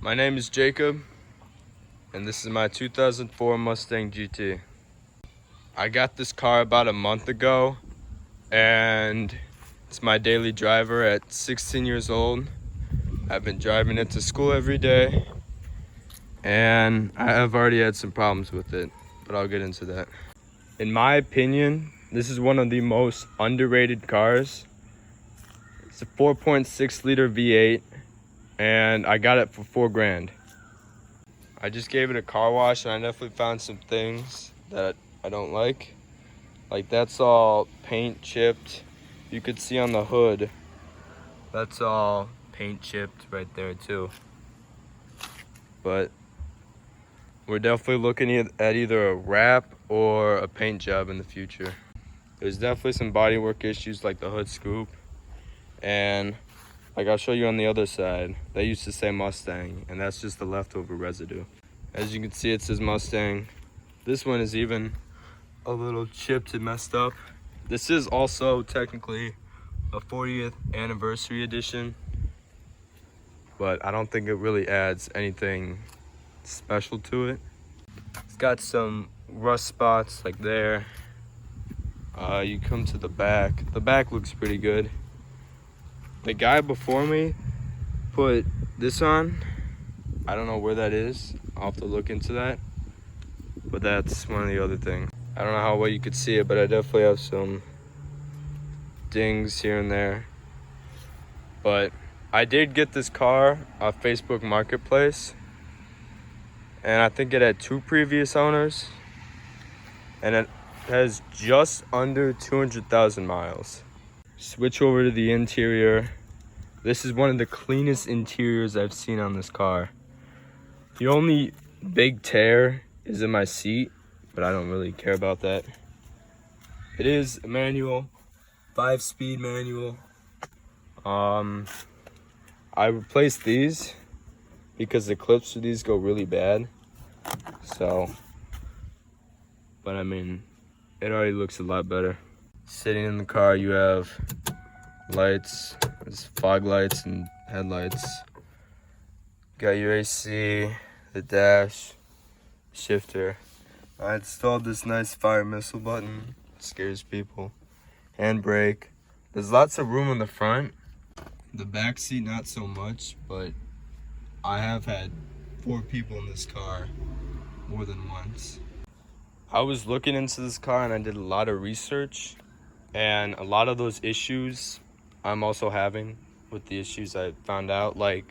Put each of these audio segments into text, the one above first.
My name is Jacob, and this is my 2004 Mustang GT. I got this car about a month ago, and it's my daily driver at 16 years old. I've been driving it to school every day, and I have already had some problems with it, but I'll get into that. In my opinion, this is one of the most underrated cars. It's a 4.6 liter V8, and I got it for $4,000. I just gave it a car wash, and I definitely found some things that I don't like. Like, that's all paint chipped. You could see on the hood, that's all paint chipped right there too. But we're definitely looking at either a wrap or a paint job in the future. There's definitely some bodywork issues like the hood scoop, and like I'll show you on the other side, they used to say Mustang, and that's just the leftover residue. As you can see, it says Mustang. This one is even a little chipped and messed up. This is also technically a 40th anniversary edition, but I don't think it really adds anything special to it. It's got some rust spots like there. You come to the back. The back looks pretty good. The guy before me put this on. I don't know where that is. I'll have to look into that. But that's one of the other things. I don't know how well you could see it, but I definitely have some dings here and there. But I did get this car off Facebook Marketplace, and I think it had 2 previous owners, and it has just under 200,000 miles. Switch over to the interior. This is one of the cleanest interiors I've seen on this car. The only big tear is in my seat, but I don't really care about that. It is a manual, 5-speed manual. I replaced these because the clips for these go really bad. So, but I mean, it already looks a lot better. Sitting in the car, you have lights, there's fog lights and headlights. Got your AC, the dash, shifter. I installed this nice fire missile button. It scares people. Handbrake. There's lots of room in the front. The back seat, not so much, but I have had 4 people in this car more than once. I was looking into this car and I did a lot of research, and a lot of those issues I'm also having with the issues I found out. Like,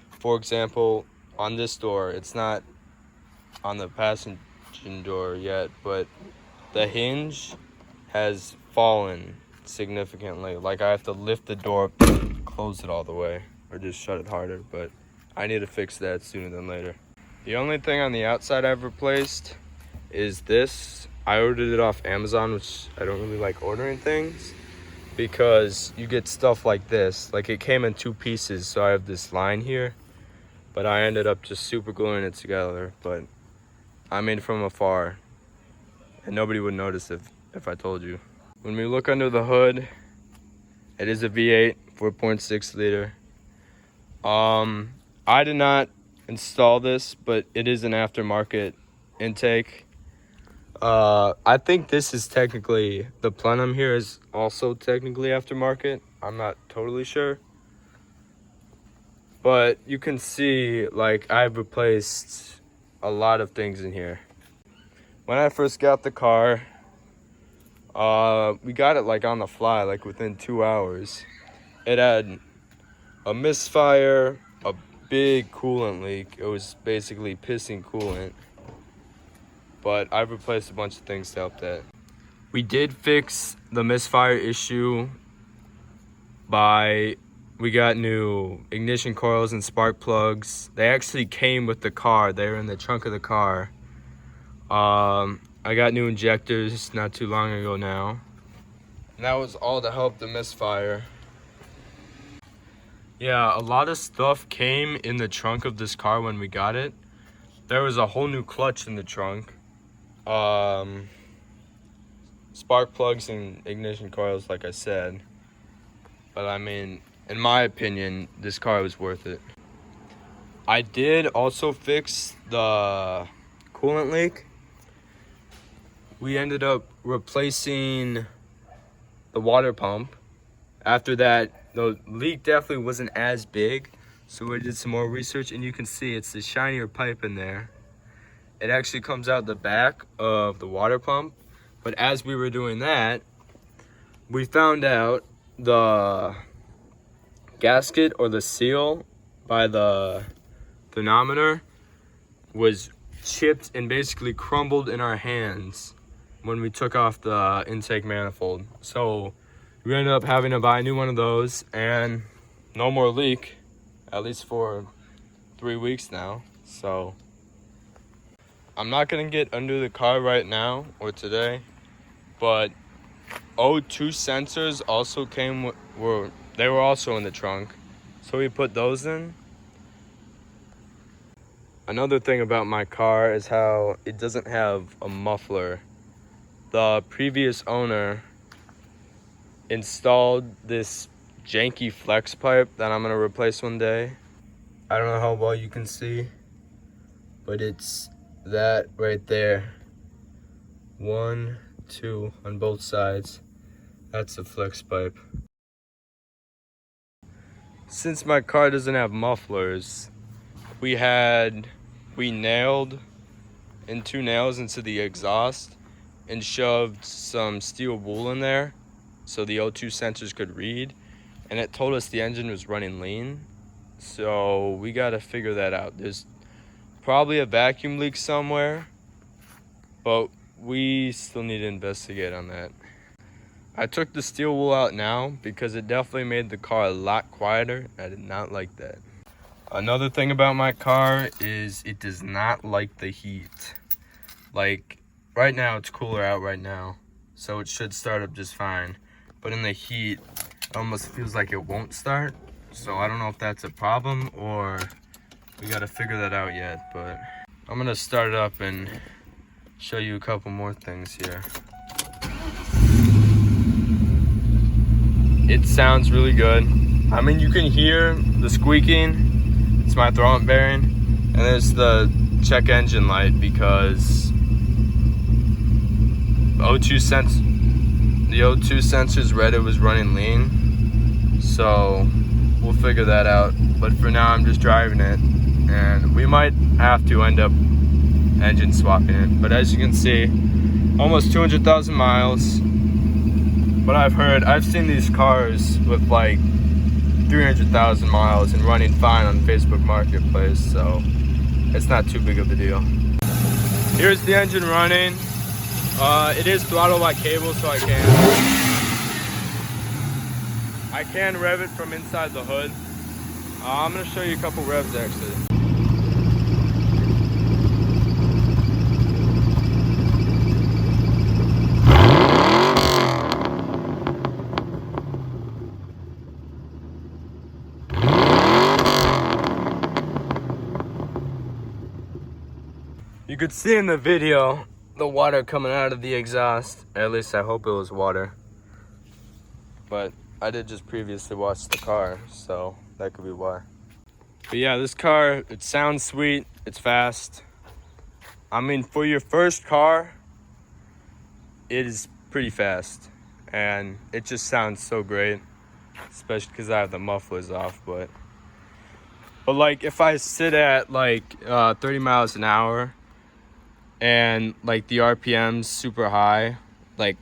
for example, on this door, it's not on the passenger door yet, but the hinge has fallen significantly. Like, I have to lift the door up, close it all the way, or just shut it harder, but I need to fix that sooner than later. The only thing on the outside I've replaced is this. I ordered it off Amazon, which I don't really like ordering things because you get stuff like this. Like, it came in 2 pieces, so I have this line here, but I ended up just super gluing it together. But I mean, from afar, and nobody would notice if I told you. When we look under the hood, it is a V8, 4.6 liter. I did not install this, but it is an aftermarket intake. I think this is technically, the plenum here is also technically aftermarket. I'm not totally sure. But you can see, like, I've replaced a lot of things in here. When I first got the car, we got it like on the fly, like within 2 hours. It had a misfire, a big coolant leak. It was basically pissing coolant. But I've replaced a bunch of things to help that. We did fix the misfire issue we got new ignition coils and spark plugs. They actually came with the car. They were in the trunk of the car. I got new injectors not too long ago now. And that was all to help the misfire. Yeah, a lot of stuff came in the trunk of this car when we got it. There was a whole new clutch in the trunk. Spark plugs and ignition coils, like I said. But I mean, in my opinion, this car was worth it. I did also fix the coolant leak. We ended up replacing the water pump. After that, the leak definitely wasn't as big, so we did some more research, and you can see it's the shinier pipe in there. It actually comes out the back of the water pump, but as we were doing that, we found out the gasket or the seal by the thermometer was chipped and basically crumbled in our hands when we took off the intake manifold. So we ended up having to buy a new one of those, and no more leak, at least for 3 weeks now. So I'm not gonna get under the car right now or today, but O2 sensors also came they were also in the trunk, so we put those in. Another thing about my car is how it doesn't have a muffler. The previous owner installed this janky flex pipe that I'm gonna replace one day. I don't know how well you can see, but it's that right there. 1, 2 on both sides. That's the flex pipe. Since my car doesn't have mufflers, we nailed in 2 nails into the exhaust and shoved some steel wool in there so the O2 sensors could read, and it told us the engine was running lean. So we gotta figure that out. There's probably a vacuum leak somewhere, but we still need to investigate on that. I took the steel wool out now because it definitely made the car a lot quieter. I did not like that. Another thing about my car is it does not like the heat. Like right now, it's cooler out right now, so it should start up just fine. But in the heat, it almost feels like it won't start. So I don't know if that's a problem or we gotta figure that out yet. But I'm gonna start it up and show you a couple more things here. It sounds really good. I mean, you can hear the squeaking. It's my throttle bearing. And there's the check engine light because the O2 sensors read it was running lean. So we'll figure that out. But for now, I'm just driving it. And we might have to end up engine swapping it. But as you can see, almost 200,000 miles. But I've seen these cars with like 300,000 miles and running fine on Facebook Marketplace, so it's not too big of a deal. Here's the engine running. It is throttled by cable, so I can rev it from inside the hood. I'm gonna show you a couple revs actually. You could see in the video the water coming out of the exhaust. At least I hope it was water. But I did just previously wash the car, so that could be why. But yeah, this car, it sounds sweet, it's fast. I mean, for your first car, it is pretty fast. And it just sounds so great, especially because I have the mufflers off. But like, if I sit at like 30 miles an hour, and like the RPM's super high, like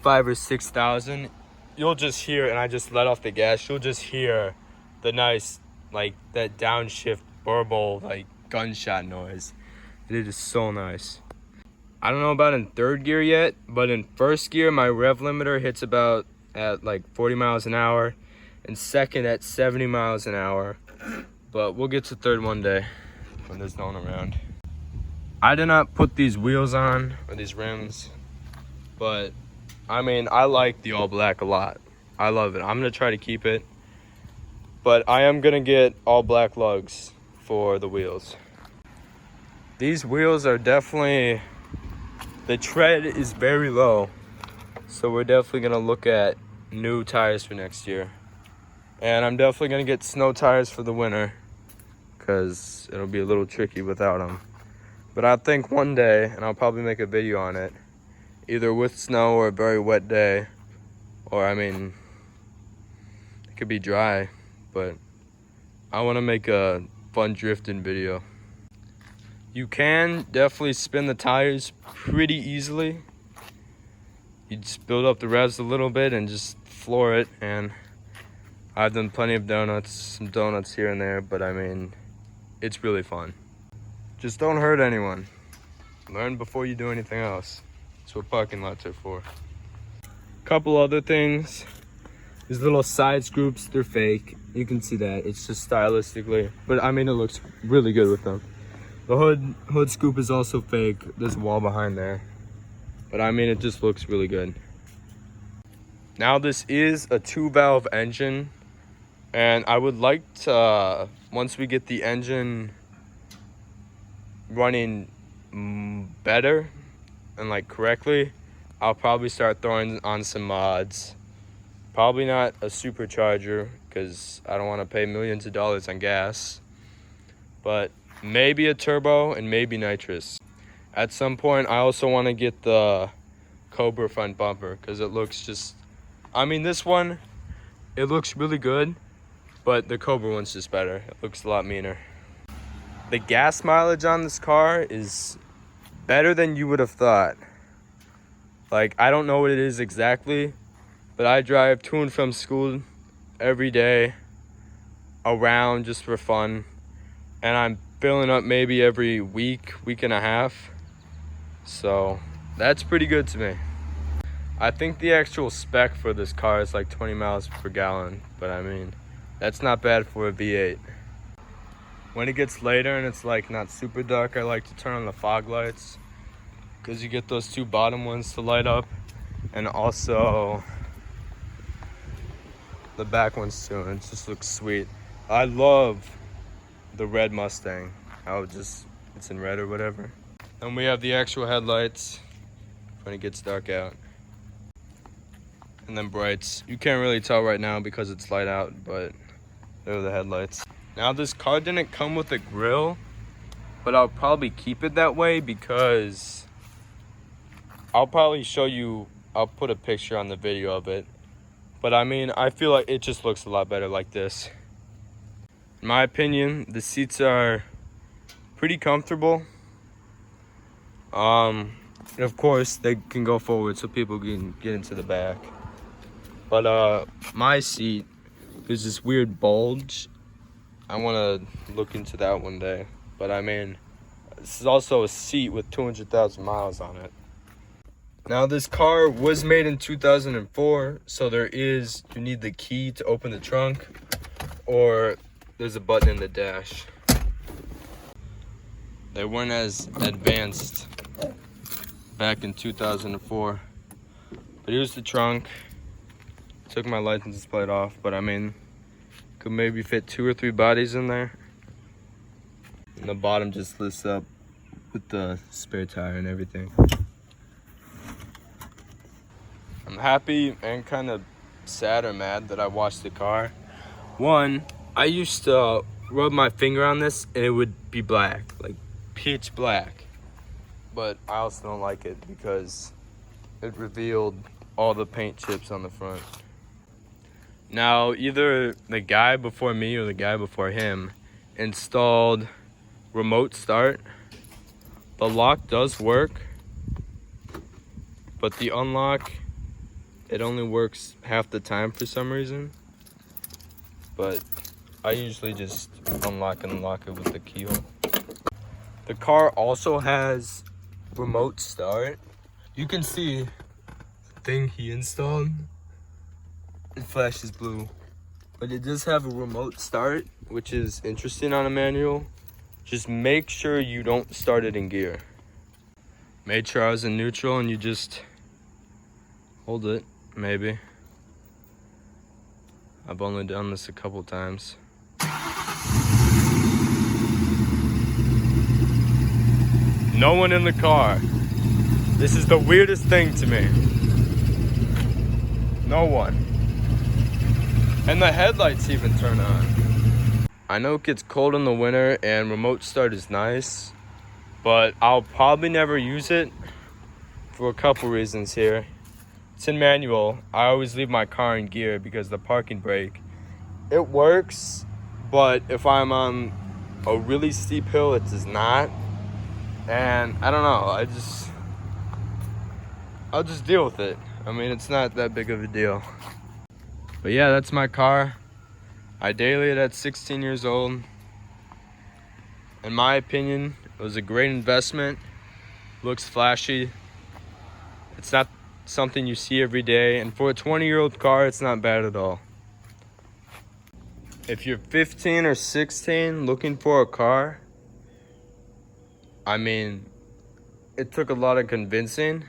5,000 or 6,000, you'll just hear, and I just let off the gas, you'll just hear the nice, like that downshift burble, like gunshot noise. It is so nice. I don't know about in 3rd gear yet, but in 1st gear, my rev limiter hits about at like 40 miles an hour, and 2nd at 70 miles an hour. But we'll get to 3rd one day when there's no one around. I did not put these wheels on, or these rims, but I mean, I like the all black a lot. I love it. I'm gonna try to keep it, but I am gonna get all black lugs for the wheels. These wheels are definitely, the tread is very low, so we're definitely gonna look at new tires for next year. And I'm definitely gonna get snow tires for the winter, because it'll be a little tricky without them. But I think one day, and I'll probably make a video on it, either with snow or a very wet day, or I mean, it could be dry, but I want to make a fun drifting video. You can definitely spin the tires pretty easily. You just build up the revs a little bit and just floor it, and I've done plenty of donuts, some donuts here and there, but I mean, it's really fun. Just don't hurt anyone. Learn before you do anything else. That's what parking lots are for. Couple other things. These little side scoops, they're fake. You can see that. It's just stylistically, but I mean, it looks really good with them. The hood scoop is also fake. There's a wall behind there, but I mean, it just looks really good. Now this is a 2-valve engine, and I would like to, once we get the engine running better and like correctly, I'll probably start throwing on some mods. Probably not a supercharger because I don't want to pay millions of dollars on gas, but maybe a turbo and maybe nitrous. At some point, I also want to get the Cobra front bumper because it looks just, I mean, this one, it looks really good, but the Cobra one's just better. It looks a lot meaner. The gas mileage on this car is better than you would have thought. Like, I don't know what it is exactly, but I drive to and from school every day around just for fun, and I'm filling up maybe every week and a half, so that's pretty good to me. I think the actual spec for this car is like 20 miles per gallon, but I mean, that's not bad for a V8. When it gets later and it's like not super dark, I like to turn on the fog lights because you get those two bottom ones to light up, and also the back ones too, and it just looks sweet. I love the red Mustang, how it's in red or whatever. And we have the actual headlights when it gets dark out. And then brights. You can't really tell right now because it's light out, but there are the headlights. Now this car didn't come with a grill, but I'll probably keep it that way because I'll probably show you, I'll put a picture on the video of it. But I mean, I feel like it just looks a lot better like this. In my opinion, the seats are pretty comfortable. And of course, they can go forward so people can get into the back. But my seat, there's this weird bulge. I want to look into that one day. But I mean, this is also a seat with 200,000 miles on it. Now this car was made in 2004, so you need the key to open the trunk, or there's a button in the dash. They weren't as advanced back in 2004. But here's the trunk. Took my license plate off, but I mean, could maybe fit 2 or 3 bodies in there. And the bottom just lifts up with the spare tire and everything. I'm happy and kind of sad or mad that I washed the car. One, I used to rub my finger on this and it would be black, like pitch black. But I also don't like it because it revealed all the paint chips on the front. Now, either the guy before me or the guy before him installed remote start. The lock does work, but the unlock, it only works half the time for some reason. But I usually just unlock and lock it with the keyhole. The car also has remote start. You can see the thing he installed. It flashes blue, but it does have a remote start, which is interesting on a manual. Just make sure you don't start it in gear. Made sure I was in neutral and you just hold it, maybe. I've only done this a couple times. No one in the car. This is the weirdest thing to me. No one. And the headlights even turn on. I know it gets cold in the winter and remote start is nice, but I'll probably never use it for a couple reasons here. It's in manual. I always leave my car in gear because the parking brake, it works, but if I'm on a really steep hill, it does not. And I don't know, I'll just deal with it. I mean, it's not that big of a deal. But yeah, that's my car. I daily it at 16 years old. In my opinion, it was a great investment. Looks flashy. It's not something you see every day, and for a 20-year-old car, it's not bad at all. If you're 15 or 16 looking for a car, I mean, it took a lot of convincing,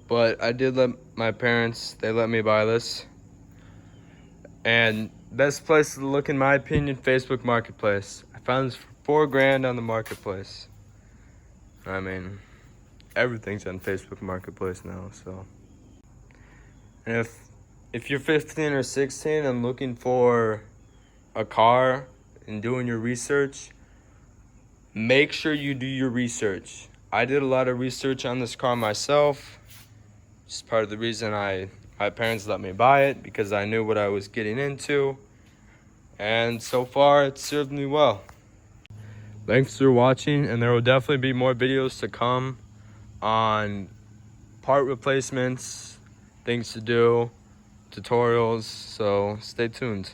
but I did let my parents, they let me buy this. And best place to look, in my opinion, Facebook Marketplace. I found this for $4,000 on the Marketplace. I mean, everything's on Facebook Marketplace now, so. And if you're 15 or 16 and looking for a car and doing your research, make sure you do your research. I did a lot of research on this car myself. It's part of the reason my parents let me buy it, because I knew what I was getting into. And so far, it's served me well. Thanks for watching, and there will definitely be more videos to come on part replacements, things to do, tutorials, so stay tuned.